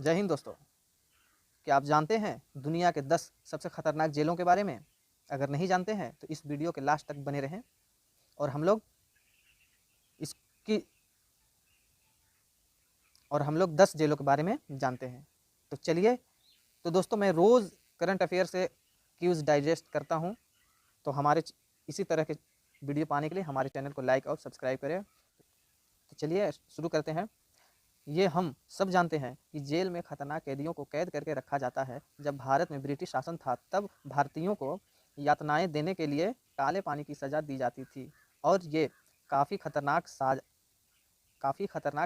जय हिंद दोस्तों। क्या आप जानते हैं दुनिया के 10 सबसे खतरनाक जेलों के बारे में? अगर नहीं जानते हैं तो इस वीडियो के लास्ट तक बने रहें और इसकी हम लोग 10 जेलों के बारे में जानते हैं। तो चलिए, तो दोस्तों मैं रोज़ करंट अफेयर से क्यूज़ डाइजेस्ट करता हूँ। तो इसी तरह के वीडियो पाने के लिए हमारे चैनल को लाइक और सब्सक्राइब करें। तो चलिए शुरू करते हैं। ये हम सब जानते हैं कि जेल में खतरनाक कैदियों को कैद करके रखा जाता है। जब भारत में ब्रिटिश शासन था तब भारतीयों को यातनाएं देने के लिए काले पानी की सज़ा दी जाती थी और ये काफ़ी खतरनाक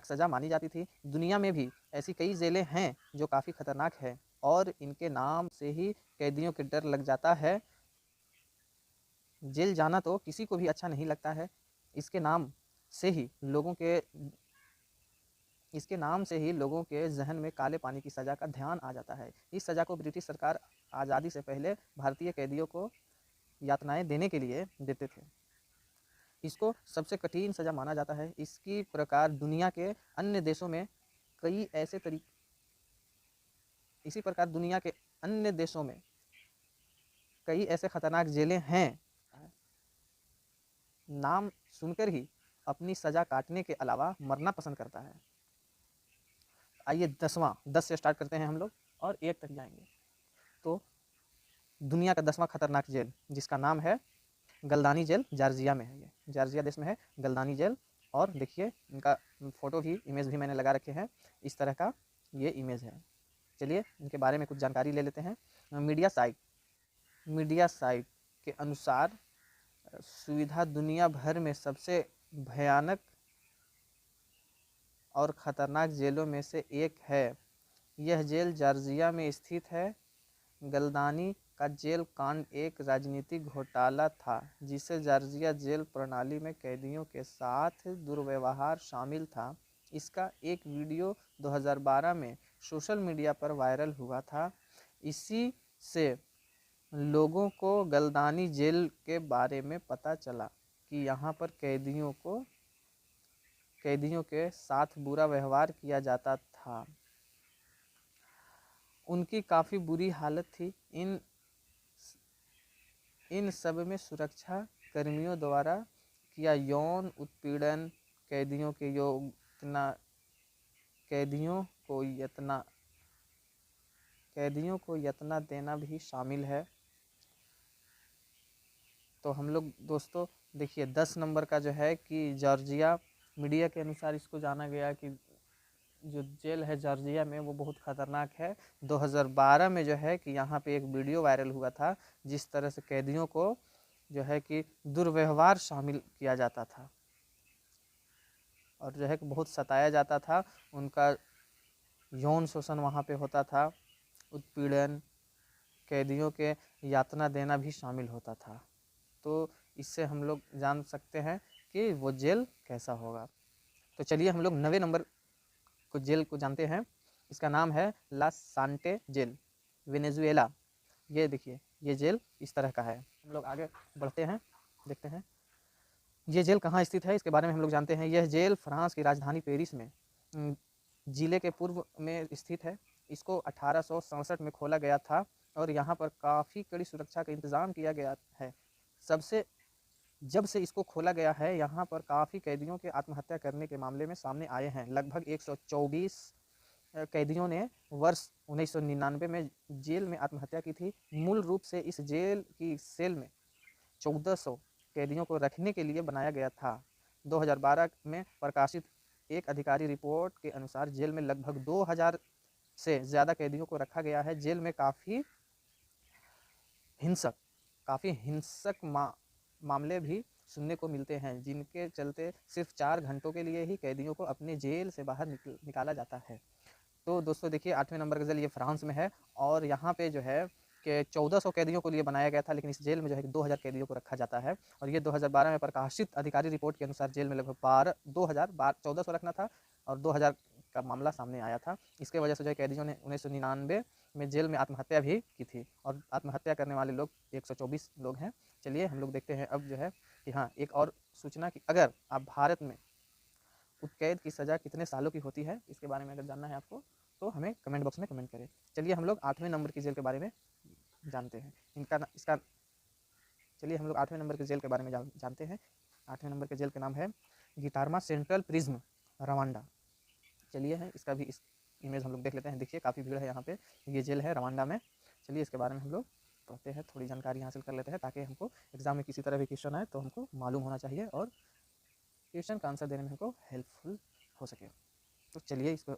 सज़ा मानी जाती थी। दुनिया में भी ऐसी कई जेलें हैं जो काफ़ी खतरनाक है और इनके नाम से ही कैदियों के डर लग जाता है। जेल जाना तो किसी को भी अच्छा नहीं लगता है। इसके नाम से ही लोगों के जहन में काले पानी की सज़ा का ध्यान आ जाता है। इस सज़ा को ब्रिटिश सरकार आज़ादी से पहले भारतीय कैदियों को यातनाएं देने के लिए देते थे। इसको सबसे कठिन सज़ा माना जाता है। इसकी प्रकार दुनिया के अन्य देशों में कई ऐसे तरीके इसी प्रकार दुनिया के अन्य देशों में कई ऐसे खतरनाक जेलें हैं। नाम सुनकर ही अपनी सज़ा काटने के अलावा मरना पसंद करता है। आइए 10 से स्टार्ट करते हैं हम लोग और 1 तक जाएंगे। तो दुनिया का 10वां खतरनाक जेल जिसका नाम है गलदानी जेल, जॉर्जिया में है। ये जॉर्जिया देश में है गलदानी जेल। और देखिए इनका फ़ोटो भी, इमेज भी मैंने लगा रखे हैं। इस तरह का ये इमेज है। चलिए इनके बारे में कुछ जानकारी ले लेते हैं। मीडिया साइट के अनुसार सुविधा दुनिया भर में सबसे भयानक और ख़तरनाक जेलों में से एक है। यह जेल जॉर्जिया में स्थित है। गलदानी का जेल कांड एक राजनीतिक घोटाला था जिसे जॉर्जिया जेल प्रणाली में कैदियों के साथ दुर्व्यवहार शामिल था। इसका एक वीडियो 2012 में सोशल मीडिया पर वायरल हुआ था। इसी से लोगों को गलदानी जेल के बारे में पता चला कि यहाँ पर कैदियों के साथ बुरा व्यवहार किया जाता था। उनकी काफ़ी बुरी हालत थी। इन सब में सुरक्षा कर्मियों द्वारा किया यौन उत्पीड़न, कैदियों को यतना देना भी शामिल है। तो हम लोग दोस्तों देखिए 10 नंबर का जो है कि जॉर्जिया, मीडिया के अनुसार इसको जाना गया कि जो जेल है जॉर्जिया में वो बहुत ख़तरनाक है। 2012 में जो है कि यहाँ पे एक वीडियो वायरल हुआ था जिस तरह से कैदियों को जो है कि दुर्व्यवहार शामिल किया जाता था और जो है कि बहुत सताया जाता था। उनका यौन शोषण वहाँ पे होता था, उत्पीड़न, कैदियों के यातना देना भी शामिल होता था। तो इससे हम लोग जान सकते हैं कि वो जेल कैसा होगा। तो चलिए हम लोग 9वें नंबर को जेल को जानते हैं। इसका नाम है ला सांटे जेल, वेनेजुएला। ये देखिए ये जेल इस तरह का है। हम लोग आगे बढ़ते हैं, देखते हैं ये जेल कहाँ स्थित है। इसके बारे में हम लोग जानते हैं। यह जेल फ्रांस की राजधानी पेरिस में जिले के पूर्व में स्थित है। इसको 1867 में खोला गया था और यहाँ पर काफ़ी कड़ी सुरक्षा का इंतज़ाम किया गया है। जब से इसको खोला गया है यहाँ पर काफ़ी कैदियों के आत्महत्या करने के मामले में सामने आए हैं। लगभग 124 कैदियों ने वर्ष 1999 में जेल में आत्महत्या की थी। मूल रूप से इस जेल की सेल में 1400 कैदियों को रखने के लिए बनाया गया था। 2012 में प्रकाशित एक अधिकारी रिपोर्ट के अनुसार जेल में लगभग 2000 से ज़्यादा कैदियों को रखा गया है। जेल में काफ़ी हिंसक मामले भी सुनने को मिलते हैं जिनके चलते सिर्फ 4 घंटों के लिए ही कैदियों को अपने जेल से बाहर निकाला जाता है। तो दोस्तों देखिए 8वें नंबर का जेल ये फ्रांस में है और यहाँ पे जो है कि 1400 कैदियों को लिए बनाया गया था, लेकिन इस जेल में जो है 2000 कैदियों को रखा जाता है। और ये 2012 में प्रकाशित अधिकारी रिपोर्ट के अनुसार जेल में लगभग 1400 रखना था और 2000 का मामला सामने आया था। इसके वजह से जो है कैदियों ने 1999 में जेल में आत्महत्या भी की थी और आत्महत्या करने वाले लोग 124 लोग हैं। चलिए हम लोग देखते हैं अब जो है कि हाँ एक और सूचना कि अगर आप भारत में कैद की सज़ा कितने सालों की होती है, इसके बारे में अगर जानना है आपको तो हमें कमेंट बॉक्स में कमेंट करें। चलिए हम लोग 8वें नंबर की जेल के बारे में जानते हैं। चलिए हम लोग 8वें नंबर के जेल के बारे में जानते हैं। 8वें नंबर के जेल का नाम है गिटारमा सेंट्रल प्रिज्म, रवांडा। चलिए है इसका भी इमेज हम लोग देख लेते हैं। देखिए काफ़ी भीड़ है यहाँ पे, ये जेल है रवांडा में। चलिए इसके बारे में हम लोग पढ़ते हैं, थोड़ी जानकारी हासिल कर लेते हैं, ताकि हमको एग्जाम में किसी तरह भी क्वेश्चन आए तो हमको मालूम होना चाहिए और क्वेश्चन का आंसर देने में हमको हेल्पफुल हो सके। तो चलिए इसको,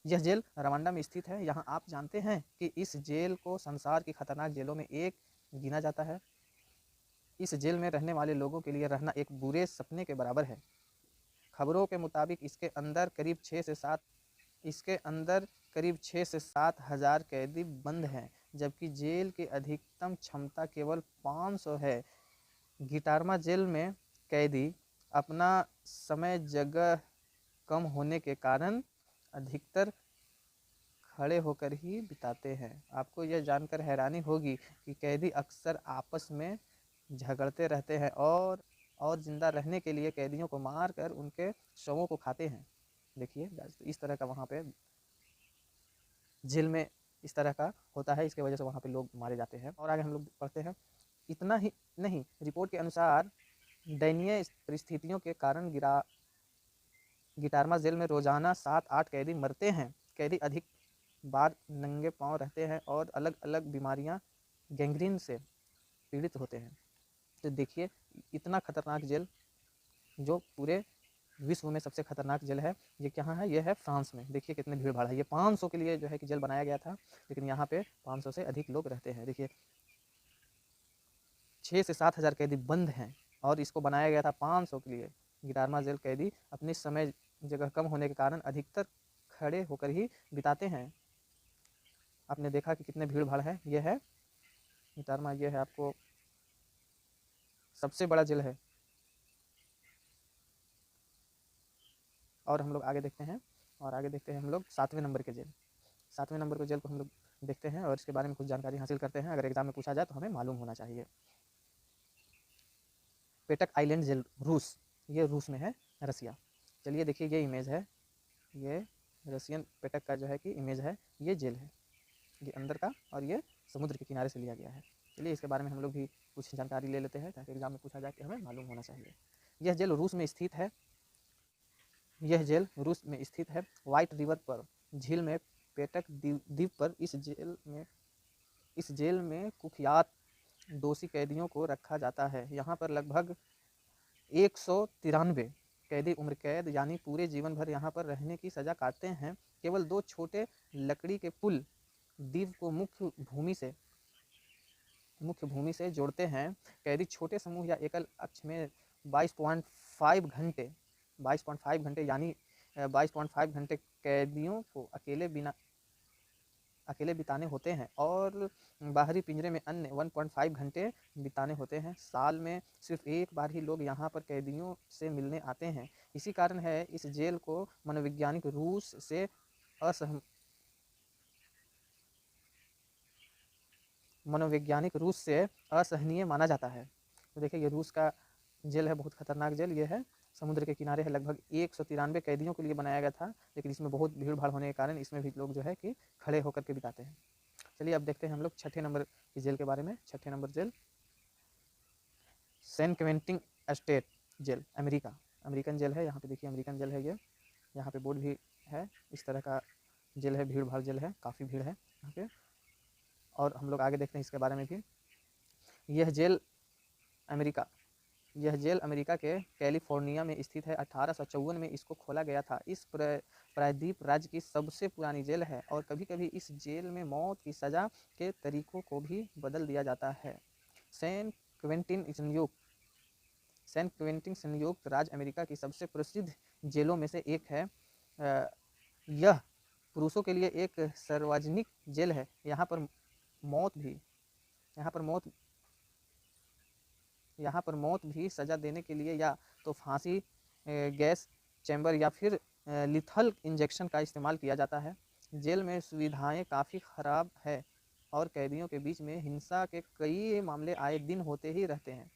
यह जेल रवांडा में स्थित है। यहाँ आप जानते हैं कि इस जेल को संसार की खतरनाक जेलों में एक गिना जाता है। इस जेल में रहने वाले लोगों के लिए रहना एक बुरे सपने के बराबर है। खबरों के मुताबिक इसके अंदर करीब 6 से 7 हज़ार कैदी बंद हैं, जबकि जेल की अधिकतम क्षमता केवल 500 है। गिटारमा जेल में कैदी अपना समय जगह कम होने के कारण अधिकतर खड़े होकर ही बिताते हैं। आपको यह जानकर हैरानी होगी कि कैदी अक्सर आपस में झगड़ते रहते हैं और जिंदा रहने के लिए कैदियों को मारकर उनके शवों को खाते हैं। देखिए इस तरह का वहाँ पे जेल में इस तरह का होता है, इसके वजह से वहाँ पे लोग मारे जाते हैं। और आगे हम लोग पढ़ते हैं। इतना ही नहीं, रिपोर्ट के अनुसार दयनीय परिस्थितियों के कारण गिटारमा जेल में रोजाना 7-8 कैदी मरते हैं। कैदी अधिक बार नंगे पांव रहते हैं और अलग अलग बीमारियां गैंग्रीन से पीड़ित होते हैं। तो देखिए इतना खतरनाक जेल, जो पूरे विश्व में सबसे खतरनाक जेल है, ये कहाँ है? ये है फ्रांस में। देखिए कितने भीड़ भाड़ है। ये 500 के लिए जो है कि जेल बनाया गया था, लेकिन यहाँ पे 500 से अधिक लोग रहते हैं। देखिए 6 से 7 हज़ार कैदी बंद हैं और इसको बनाया गया था 500 के लिए। गिटारमा जेल कैदी अपनी समय जगह कम होने के कारण अधिकतर खड़े होकर ही बिताते हैं। आपने देखा कि कितने भीड़ भाड़ है। ये है गिटारमा, ये है आपको सबसे बड़ा जेल है। और हम लोग आगे देखते हैं, हम लोग 7वें नंबर के जेल। 7वें नंबर के जेल को हम लोग देखते हैं और इसके बारे में कुछ जानकारी हासिल करते हैं। अगर एग्जाम में पूछा जाए तो हमें मालूम होना चाहिए। पेटक आइलैंड जेल, रूस। ये रूस में है, रसिया। चलिए देखिए ये इमेज है, ये रसियन पेटक का जो है कि इमेज है। ये जेल है, ये अंदर का, और ये समुद्र के किनारे से लिया गया है। चलिए इसके बारे में हम लोग भी कुछ जानकारी ले लेते हैं, ताकि एग्जाम में पूछा जाए कि हमें मालूम होना चाहिए। यह जेल रूस में स्थित है। यह जेल रूस में स्थित है। व्हाइट रिवर पर झील में पेटक द्वीप पर इस जेल में कुख्यात दोषी कैदियों को रखा जाता है। यहाँ पर लगभग 193 कैदी उम्र कैद यानी पूरे जीवन भर यहाँ पर रहने की सज़ा काटते हैं। केवल 2 छोटे लकड़ी के पुल द्वीप को मुख्य भूमि से जोड़ते हैं। कैदी छोटे समूह या एकल अक्ष में 22.5 घंटे यानी 22.5 घंटे कैदियों को अकेले बिताने होते हैं, और बाहरी पिंजरे में अन्य 1.5 घंटे बिताने होते हैं। साल में सिर्फ एक बार ही लोग यहाँ पर कैदियों से मिलने आते हैं। इसी कारण है इस जेल को मनोवैज्ञानिक रूस से असहनीय माना जाता है। तो देखिए ये रूस का जेल है, बहुत खतरनाक जेल। ये है समुद्र के किनारे है। लगभग 193 कैदियों के लिए बनाया गया था, लेकिन इसमें बहुत भीड़ भाड़ होने के कारण इसमें भी लोग जो है कि खड़े होकर के बिताते हैं। चलिए अब देखते हैं हम लोग 6ठे नंबर की जेल के बारे में। 6ठे नंबर jail San Quentin State jail, American jail है। यहाँ पे देखिए अमेरिकन जेल है ये। यहाँ पे बोर्ड भी है। इस तरह का जेल है, भीड़ भाड़ जेल है, काफ़ी भीड़ है यहाँ पे। और हम लोग आगे देखते हैं इसके बारे में भी। यह जेल अमेरिका के कैलिफोर्निया में स्थित है। 1854 में इसको खोला गया था। इस प्रायद्वीप राज्य की सबसे पुरानी जेल है, और कभी कभी इस जेल में मौत की सज़ा के तरीकों को भी बदल दिया जाता है। सैन क्वेंटिन संयुक्त राज्य अमेरिका की सबसे प्रसिद्ध जेलों में से एक है। यह पुरुषों के लिए एक सार्वजनिक जेल है। यहाँ पर मौत भी सज़ा देने के लिए या तो फांसी, गैस चैम्बर या फिर लिथल इंजेक्शन का इस्तेमाल किया जाता है। जेल में सुविधाएं काफ़ी ख़राब है और कैदियों के बीच में हिंसा के कई मामले आए दिन होते ही रहते हैं।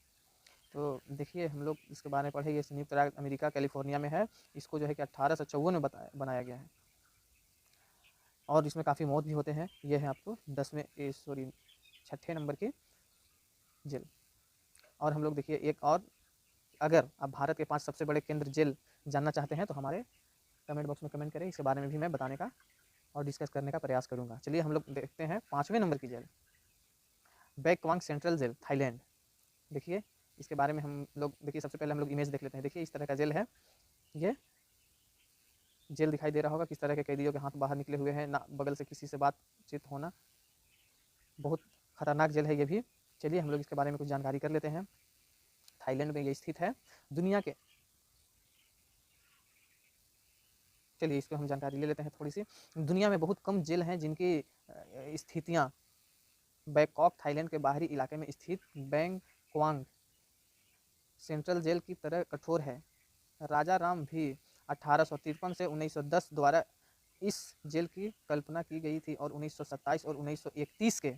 तो देखिए हम लोग इसके बारे में पढ़े। ये संयुक्त राज्य अमेरिका कैलिफोर्निया में है। इसको जो है कि 1854 में बनाया गया है। और इसमें काफ़ी मौत भी होते हैं। ये है आपको 6ठे नंबर की जेल। और हम लोग देखिए एक और, अगर आप भारत के 5 सबसे बड़े केंद्र जेल जानना चाहते हैं तो हमारे कमेंट बॉक्स में कमेंट करें, इसके बारे में भी मैं बताने का और डिस्कस करने का प्रयास करूंगा। चलिए हम लोग देखते हैं 5वें नंबर की जेल, बैकवांग सेंट्रल जेल, थाईलैंड। देखिए इसके बारे में हम लोग, देखिए सबसे पहले हम लोग इमेज देख लेते हैं। देखिए इस तरह का जेल है, ये जेल दिखाई दे रहा होगा, किस तरह के कैदियों के हाथ बाहर निकले हुए हैं, ना बगल से किसी से बातचीत होना, बहुत खतरनाक जेल है ये भी। चलिए हम लोग इसके बारे में कुछ जानकारी कर लेते हैं। थाईलैंड में ये स्थित है। दुनिया के, चलिए इसको हम जानकारी ले लेते हैं थोड़ी सी। दुनिया में बहुत कम जेल हैं जिनकी स्थितियाँ बैंकॉक थाईलैंड के बाहरी इलाके में स्थित बैंकवांग सेंट्रल जेल की तरह कठोर है। राजा राम भी 1853 से 1910 द्वारा इस जेल की कल्पना की गई थी और 1927 और 1931 के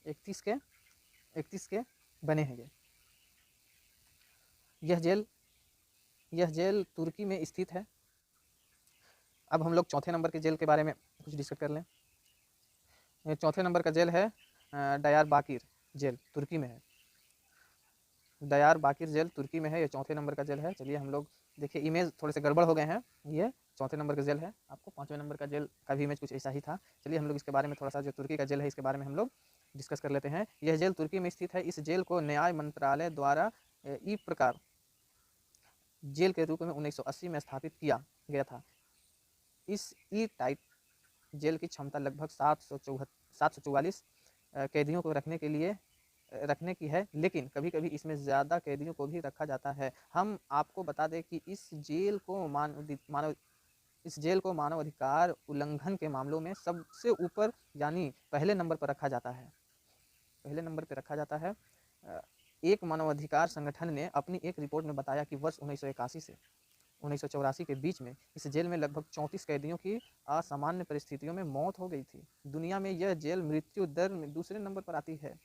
31 के बने हैं ये। यह जेल तुर्की में स्थित है। अब हम लोग चौथे नंबर के जेल के बारे में कुछ डिस्कस कर लें। चौथे नंबर का जेल है दयारबाकिर जेल, तुर्की में है। दयारबाकिर जेल तुर्की में है, ये चौथे नंबर का जेल है। चलिए हम लोग देखिए, इमेज थोड़े से गड़बड़ हो गए हैं, ये चौथे नंबर का जेल है। आपको 5वें नंबर का जेल का भी इमेज कुछ ऐसा ही था। चलिए हम लोग इसके बारे में थोड़ा सा, जो तुर्की का जेल है इसके बारे में हम लोग डिस्कस कर लेते हैं। यह जेल तुर्की में स्थित है। इस जेल को न्याय मंत्रालय द्वारा ई प्रकार जेल के रूप में 1980 में स्थापित किया गया था। इस ई टाइट जेल की क्षमता लगभग 744 कैदियों को रखने की है, लेकिन कभी कभी इसमें ज़्यादा कैदियों को भी रखा जाता है। हम आपको बता दें कि इस जेल को मानवाधिकार उल्लंघन के मामलों में सबसे ऊपर यानी पहले नंबर पर रखा जाता है। पहले नंबर पर रखा जाता है। एक मानवाधिकार संगठन ने अपनी एक रिपोर्ट में बताया कि वर्ष 1981 से 1984 के बीच में इस जेल में लगभग 34 कैदियों की असामान्य परिस्थितियों में मौत हो गई थी। दुनिया में यह जेल मृत्यु दर में दूसरे नंबर पर आती है।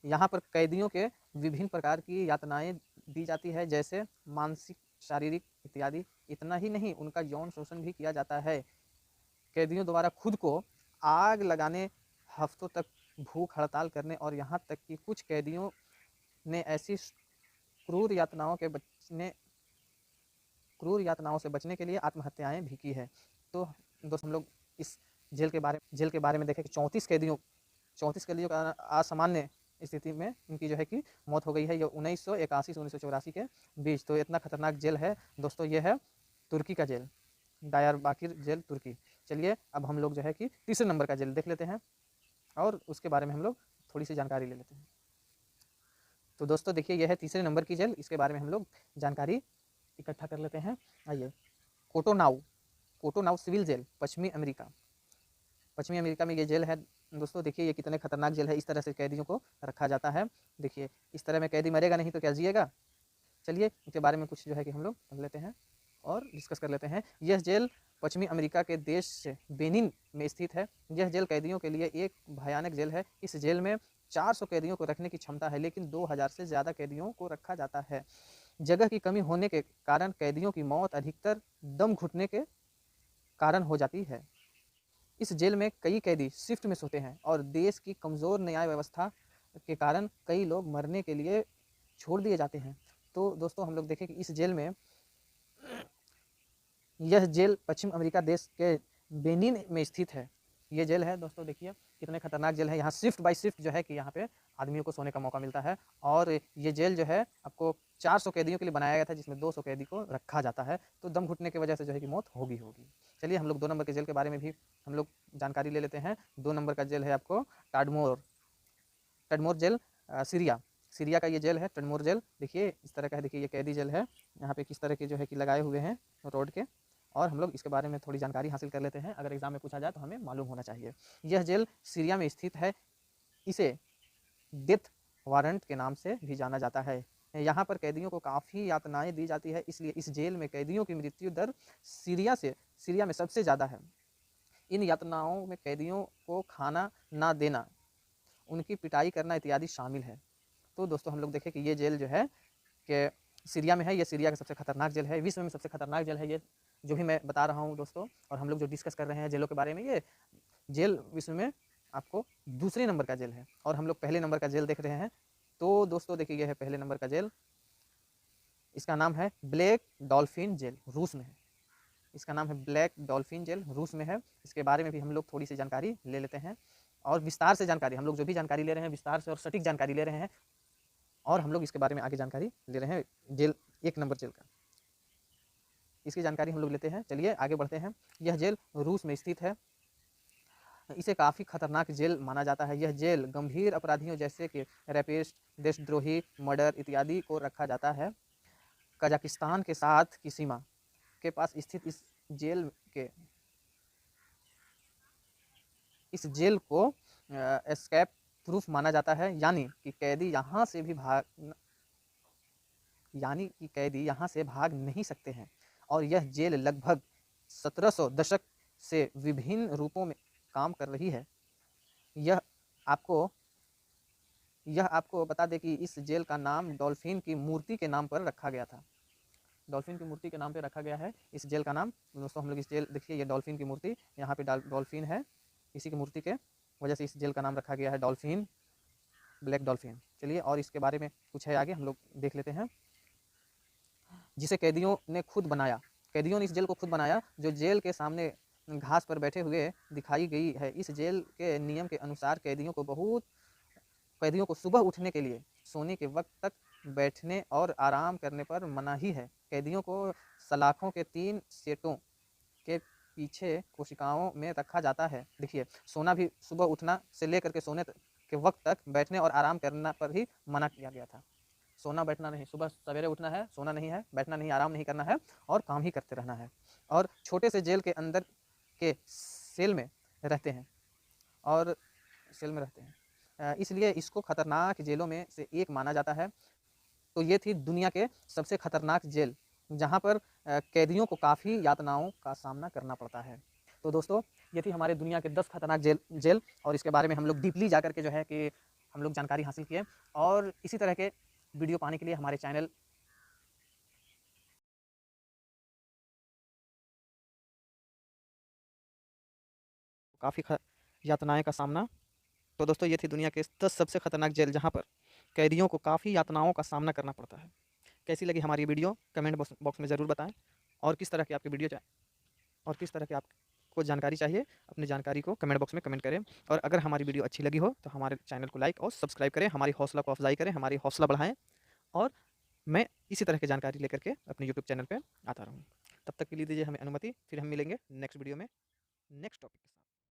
यहाँ पर कैदियों के विभिन्न प्रकार की यातनाएं दी जाती है, जैसे मानसिक, शारीरिक इत्यादि। इतना ही नहीं, उनका यौन शोषण भी किया जाता है। कैदियों द्वारा खुद को आग लगाने, हफ्तों तक भूख हड़ताल करने और यहाँ तक कि कुछ कैदियों ने ऐसी क्रूर यातनाओं से बचने के लिए आत्महत्याएं भी की है। तो दोस्तों हम लोग इस जेल के बारे में देखें कि 34 कैदियों का असामान्य स्थिति में इनकी जो है कि मौत हो गई है। ये 1981 से 1984 के बीच। तो इतना खतरनाक जेल है दोस्तों, ये है तुर्की का जेल, दयारबाकिर जेल तुर्की। चलिए अब हम लोग जो है कि तीसरे नंबर का जेल देख लेते हैं और उसके बारे में हम लोग थोड़ी सी जानकारी ले लेते हैं। तो दोस्तों देखिए, यह है तीसरे नंबर की जेल, इसके बारे में हम लोग जानकारी इकट्ठा कर लेते हैं। आइए, कोटोनाउ सिविल जेल, पश्चिमी अमेरिका में ये जेल है। दोस्तों देखिए ये कितने खतरनाक जेल है। इस तरह से कैदियों को रखा जाता है। देखिए इस तरह में कैदी मरेगा नहीं तो क्या जिएगा। चलिए इसके बारे में कुछ जो है कि हम लोग समझ लेते हैं और डिस्कस कर लेते हैं। यह जेल पश्चिमी अमेरिका के देश बेनिन में स्थित है। यह जेल कैदियों के लिए एक भयानक जेल है। इस जेल में 400 कैदियों को रखने की क्षमता है, लेकिन 2000 से ज़्यादा कैदियों को रखा जाता है। जगह की कमी होने के कारण कैदियों की मौत अधिकतर दम घुटने के कारण हो जाती है। इस जेल में कई कैदी शिफ्ट में सोते हैं और देश की कमज़ोर न्याय व्यवस्था के कारण कई लोग मरने के लिए छोड़ दिए जाते हैं। तो दोस्तों हम लोग देखें कि इस जेल में, यह जेल पश्चिम अमेरिका देश के बेनिन में स्थित है। ये जेल है दोस्तों, देखिए कितने खतरनाक जेल है। यहाँ शिफ्ट बाय शिफ्ट जो है कि यहाँ पे आदमियों को सोने का मौका मिलता है। और ये जेल जो है आपको 400 कैदियों के लिए बनाया गया था, जिसमें 200 कैदी को रखा जाता है। तो दम घुटने की वजह से जो है कि मौत होगी। चलिए हम लोग 2 नंबर के जेल के बारे में भी हम लोग जानकारी ले लेते हैं। 2 नंबर का जेल है आपको टडमोर जेल, सीरिया का ये जेल है टडमोर जेल। देखिए इस तरह का है, देखिए ये कैदी जेल है। यहाँ पे किस तरह के जो है कि लगाए हुए हैं रोड के, और हम लोग इसके बारे में थोड़ी जानकारी हासिल कर लेते हैं। अगर एग्जाम में पूछा जाए तो हमें मालूम होना चाहिए। यह जेल सीरिया में स्थित है। इसे डेथ वारंट के नाम से भी जाना जाता है। यहाँ पर कैदियों को काफ़ी यातनाएं दी जाती है, इसलिए इस जेल में कैदियों की मृत्यु दर सीरिया में सबसे ज़्यादा है। इन यातनाओं में कैदियों को खाना ना देना, उनकी पिटाई करना इत्यादि शामिल है। तो दोस्तों हम लोग देखें कि ये जेल जो है कि सीरिया में है। ये सीरिया का सबसे खतरनाक जेल है, विश्व में सबसे खतरनाक जेल है ये जो भी मैं बता रहा हूँ दोस्तों, और हम लोग जो डिस्कस कर रहे हैं जेलों के बारे में, ये जेल विश्व में आपको दूसरे नंबर का जेल है और हम लोग पहले नंबर का जेल देख रहे हैं। तो दोस्तों देखिए, ये है पहले नंबर का जेल, इसका नाम है ब्लैक डॉल्फिन जेल, रूस में है। इसका नाम है ब्लैक डॉल्फिन जेल, रूस में है। इसके बारे में भी हम लोग थोड़ी सी जानकारी ले लेते हैं और विस्तार से जानकारी, हम लोग जो भी जानकारी ले रहे हैं विस्तार से और सटीक जानकारी ले रहे हैं, और हम लोग इसके बारे में आगे जानकारी ले रहे हैं जेल, 1 नंबर जेल का, इसकी जानकारी हम लोग लेते हैं। चलिए आगे बढ़ते हैं। यह जेल रूस में स्थित है। इसे काफ़ी खतरनाक जेल माना जाता है। यह जेल गंभीर अपराधियों जैसे कि रेपिस्ट, देशद्रोही, मर्डर इत्यादि को रखा जाता है। कजाकिस्तान के साथ की सीमा के पास स्थित के इस जेल को एस्केप प्रूफ माना जाता है, यानी कि कैदी यहाँ से भाग नहीं सकते हैं। और यह जेल लगभग 1700 दशक से विभिन्न रूपों में काम कर रही है। यह आपको बता दें कि इस जेल का नाम डॉल्फिन की मूर्ति के नाम पर रखा गया था। डॉल्फिन की मूर्ति के नाम पे रखा गया है इस जेल का नाम। दोस्तों हम लोग इस जेल, देखिए ये डॉल्फिन की मूर्ति, यहाँ पे डॉल्फिन है, इसी की मूर्ति के वजह से इस जेल का नाम रखा गया है डॉल्फिन, ब्लैक डॉल्फिन। चलिए और इसके बारे में कुछ है आगे हम लोग देख लेते हैं। जिसे कैदियों ने खुद बनाया, कैदियों ने इस जेल को खुद बनाया, जो जेल के सामने घास पर बैठे हुए दिखाई गई है। इस जेल के नियम के अनुसार कैदियों को सुबह उठने के लिए सोने के वक्त तक बैठने और आराम करने पर मनाही है। कैदियों को सलाखों के 3 सेटों के पीछे कोशिकाओं में रखा जाता है। देखिए, सोना भी सुबह उठना से लेकर के सोने के वक्त तक बैठने और आराम करना पर ही मना किया गया था। सोना बैठना नहीं, सुबह सवेरे उठना है, सोना नहीं है, बैठना नहीं, आराम नहीं करना है और काम ही करते रहना है। और छोटे से जेल के अंदर के सेल में रहते हैं और सेल में रहते हैं, इसलिए इसको खतरनाक जेलों में से एक माना जाता है। तो ये थी दुनिया के सबसे खतरनाक जेल, जहाँ पर कैदियों को काफ़ी यातनाओं का सामना करना पड़ता है। तो दोस्तों ये थी हमारे दुनिया के 10 खतरनाक जेल और इसके बारे में हम लोग डीपली जा करके जो है कि हम लोग जानकारी हासिल किए। और इसी तरह के वीडियो पाने के लिए हमारे चैनल काफ़ी यातनाएं का सामना। तो दोस्तों ये थी दुनिया के 10 सबसे खतरनाक जेल, जहाँ पर कैदियों को काफ़ी यातनाओं का सामना करना पड़ता है। कैसी लगी हमारी वीडियो कमेंट बॉक्स में ज़रूर बताएं, और किस तरह की आपकी वीडियो और किस तरह की आपको जानकारी चाहिए, अपनी जानकारी को कमेंट बॉक्स में कमेंट करें। और अगर हमारी वीडियो अच्छी लगी हो तो हमारे चैनल को लाइक और सब्सक्राइब करें, हमारी हौसला को अफजाई करें, हमारी हौसला बढ़ाएं, और मैं इसी तरह की जानकारी लेकर के अपने यूट्यूब चैनल पर आता रहूँ। तब तक के लिए दीजिए हमें अनुमति, फिर हम मिलेंगे नेक्स्ट वीडियो में नेक्स्ट टॉपिक के साथ।